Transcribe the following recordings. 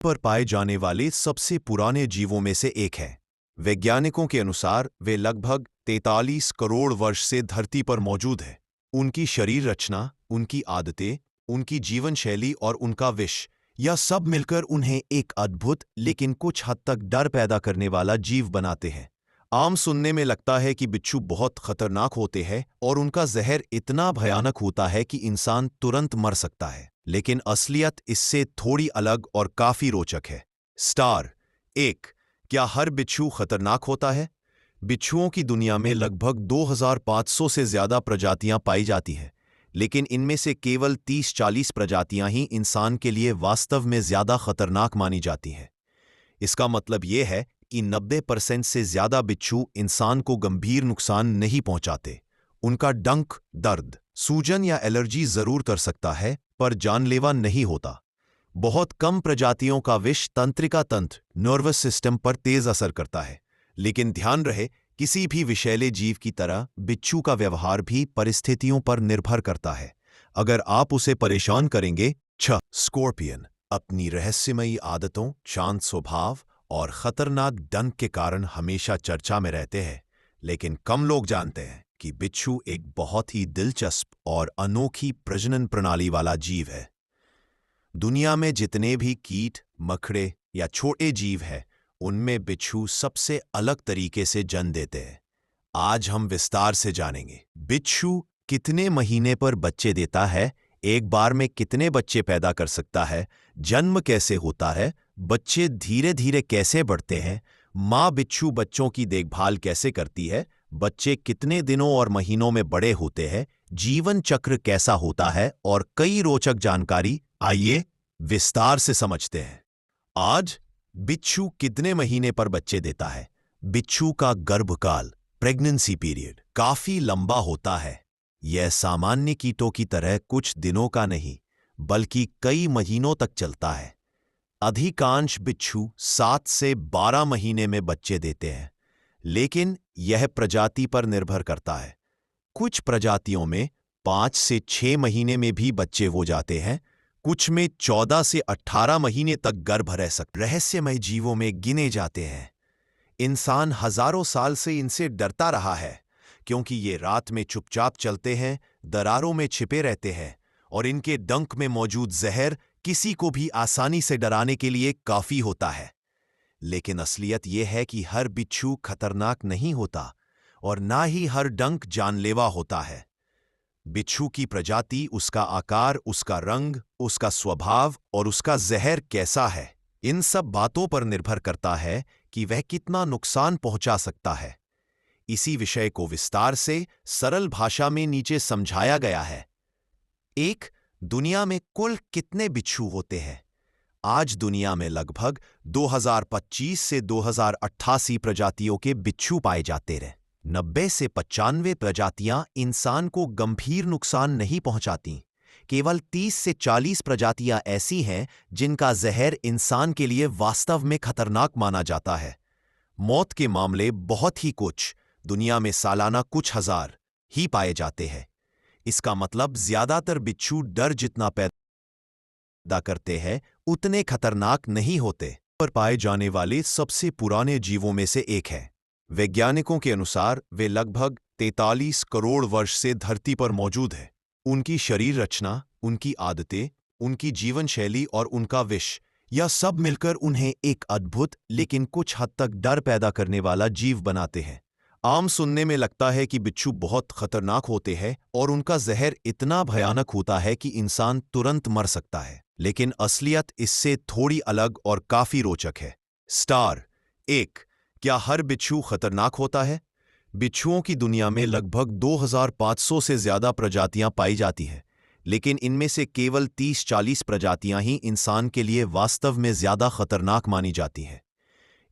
पर पाए जाने वाले सबसे पुराने जीवों में से एक है। वैज्ञानिकों के अनुसार वे लगभग 43 करोड़ वर्ष से धरती पर मौजूद है। उनकी शरीर रचना, उनकी आदतें, उनकी जीवन शैली और उनका विष, यह सब मिलकर उन्हें एक अद्भुत लेकिन कुछ हद तक डर पैदा करने वाला जीव बनाते हैं। आम सुनने में लगता है कि बिच्छू बहुत खतरनाक होते हैं और उनका जहर इतना भयानक होता है कि इंसान तुरंत मर सकता है, लेकिन असलियत इससे थोड़ी अलग और काफी रोचक है। स्टार 1, क्या हर बिच्छू खतरनाक होता है? बिच्छुओं की दुनिया में लगभग 2500 से ज्यादा प्रजातियां पाई जाती हैं, लेकिन इनमें से केवल 30-40 प्रजातियां ही इंसान के लिए वास्तव में ज्यादा खतरनाक मानी जाती हैं। इसका मतलब यह है कि 90% से ज्यादा बिच्छू इंसान को गंभीर नुकसान नहीं पहुंचाते। उनका डंक दर्द, सूजन या एलर्जी जरूर कर सकता है, पर जानलेवा नहीं होता। बहुत कम प्रजातियों का विष तंत्रिका तंत्र, नर्वस सिस्टम पर तेज असर करता है, लेकिन ध्यान रहे, किसी भी विषैले जीव की तरह बिच्छू का व्यवहार भी परिस्थितियों पर निर्भर करता है। अगर आप उसे परेशान करेंगे। 6, स्कॉर्पियन अपनी रहस्यमयी आदतों, शांत स्वभाव और खतरनाक डंक के कारण हमेशा चर्चा में रहते हैं, लेकिन कम लोग जानते हैं कि बिच्छू एक बहुत ही दिलचस्प और अनोखी प्रजनन प्रणाली वाला जीव है। दुनिया में जितने भी कीट, मकड़े या छोटे जीव हैं, उनमें बिच्छू सबसे अलग तरीके से जन्म देते हैं। आज हम विस्तार से जानेंगे बिच्छू कितने महीने पर बच्चे देता है, एक बार में कितने बच्चे पैदा कर सकता है, जन्म कैसे होता है, बच्चे धीरे धीरे कैसे बढ़ते हैं, माँ बिच्छू बच्चों की देखभाल कैसे करती है, बच्चे कितने दिनों और महीनों में बड़े होते हैं, जीवन चक्र कैसा होता है और कई रोचक जानकारी। आइए विस्तार से समझते हैं। आज बिच्छू कितने महीने पर बच्चे देता है। बिच्छू का गर्भकाल, प्रेगनेंसी पीरियड, काफी लंबा होता है। यह सामान्य कीटों की तरह कुछ दिनों का नहीं, बल्कि कई महीनों तक चलता है। अधिकांश बिच्छू 7 से 12 महीने में बच्चे देते हैं, लेकिन यह प्रजाति पर निर्भर करता है। कुछ प्रजातियों में 5 से 6 महीने में भी बच्चे हो जाते हैं, कुछ में 14 से 18 महीने तक गर्भ रह सकते। रहस्यमय जीवों में गिने जाते हैं। इंसान हजारों साल से इनसे डरता रहा है, क्योंकि ये रात में चुपचाप चलते हैं, दरारों में छिपे रहते हैं और इनके डंक में मौजूद जहर किसी को भी आसानी से डराने के लिए काफी होता है। लेकिन असलियत यह है कि हर बिच्छू खतरनाक नहीं होता और ना ही हर डंक जानलेवा होता है। बिच्छू की प्रजाति, उसका आकार, उसका रंग, उसका स्वभाव और उसका जहर कैसा है, इन सब बातों पर निर्भर करता है कि वह कितना नुकसान पहुंचा सकता है। इसी विषय को विस्तार से सरल भाषा में नीचे समझाया गया है। 1, दुनिया में कुल कितने बिच्छू होते हैं? आज दुनिया में लगभग 2025 से 2088 प्रजातियों के बिच्छू पाए जाते रहे। 90 से 95 प्रजातियां इंसान को गंभीर नुकसान नहीं पहुंचाती। केवल 30 से 40 प्रजातियां ऐसी हैं जिनका जहर इंसान के लिए वास्तव में खतरनाक माना जाता है। मौत के मामले बहुत ही कुछ, दुनिया में सालाना कुछ हजार ही पाए जाते हैं। इसका मतलब ज्यादातर बिच्छू डर जितना पैदा करते हैं, उतने खतरनाक नहीं होते। पर पाए जाने वाले सबसे पुराने जीवों में से एक है। वैज्ञानिकों के अनुसार वे लगभग 43 करोड़ वर्ष से धरती पर मौजूद है। उनकी शरीर रचना, उनकी आदतें, उनकी जीवन शैली और उनका विष, यह सब मिलकर उन्हें एक अद्भुत लेकिन कुछ हद तक डर पैदा करने वाला जीव बनाते हैं। आम सुनने में लगता है कि बिच्छू बहुत खतरनाक होते हैं और उनका जहर इतना भयानक होता है कि इंसान तुरंत मर सकता है, लेकिन असलियत इससे थोड़ी अलग और काफी रोचक है। स्टार 1, क्या हर बिच्छू खतरनाक होता है? बिच्छुओं की दुनिया में लगभग 2500 से ज्यादा प्रजातियां पाई जाती हैं, लेकिन इनमें से केवल 30-40 प्रजातियां ही इंसान के लिए वास्तव में ज्यादा खतरनाक मानी जाती हैं।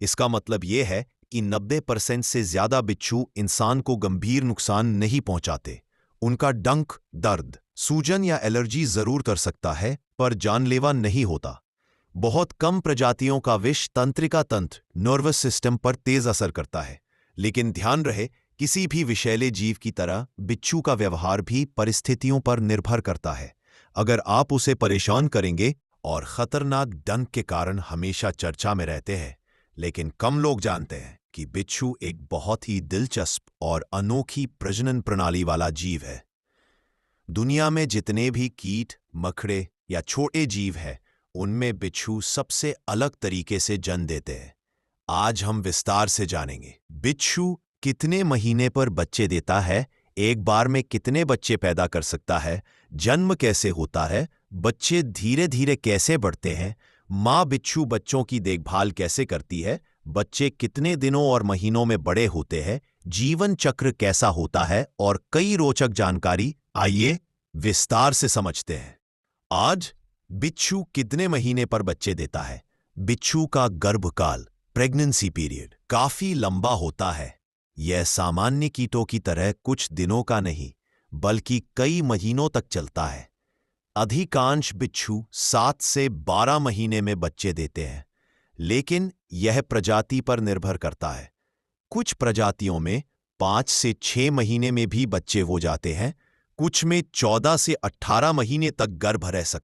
इसका मतलब यह है कि 90% से ज्यादा बिच्छू इंसान को गंभीर नुकसान नहीं पहुंचाते। उनका डंक दर्द, सूजन या एलर्जी जरूर कर सकता है, पर जानलेवा नहीं होता। बहुत कम प्रजातियों का विष तंत्रिका तंत्र, नर्वस सिस्टम पर तेज असर करता है, लेकिन ध्यान रहे, किसी भी विषैले जीव की तरह बिच्छू का व्यवहार भी परिस्थितियों पर निर्भर करता है। अगर आप उसे परेशान करेंगे और खतरनाक डंक के कारण हमेशा चर्चा में रहते हैं, लेकिन कम लोग जानते हैं कि बिच्छू एक बहुत ही दिलचस्प और अनोखी प्रजनन प्रणाली वाला जीव है। दुनिया में जितने भी कीट, मकड़े या छोटे जीव हैं, उनमें बिच्छू सबसे अलग तरीके से जन्म देते हैं। आज हम विस्तार से जानेंगे बिच्छू कितने महीने पर बच्चे देता है, एक बार में कितने बच्चे पैदा कर सकता है, जन्म कैसे होता है, बच्चे धीरे धीरे कैसे बढ़ते हैं, माँ बिच्छू बच्चों की देखभाल कैसे करती है, बच्चे कितने दिनों और महीनों में बड़े होते हैं, जीवन चक्र कैसा होता है और कई रोचक जानकारी आइए विस्तार से समझते हैं। आज बिच्छू कितने महीने पर बच्चे देता है। बिच्छू का गर्भकाल प्रेगनेंसी पीरियड काफी लंबा होता है। यह सामान्य कीटों की तरह कुछ दिनों का नहीं, बल्कि कई महीनों तक चलता है। अधिकांश बिच्छू 7 से 12 महीने में बच्चे देते हैं, लेकिन यह प्रजाति पर निर्भर करता है। कुछ प्रजातियों में 5 से 6 महीने में भी बच्चे हो जाते हैं, कुछ में 14 से 18 महीने तक गर्भ रह सकता है।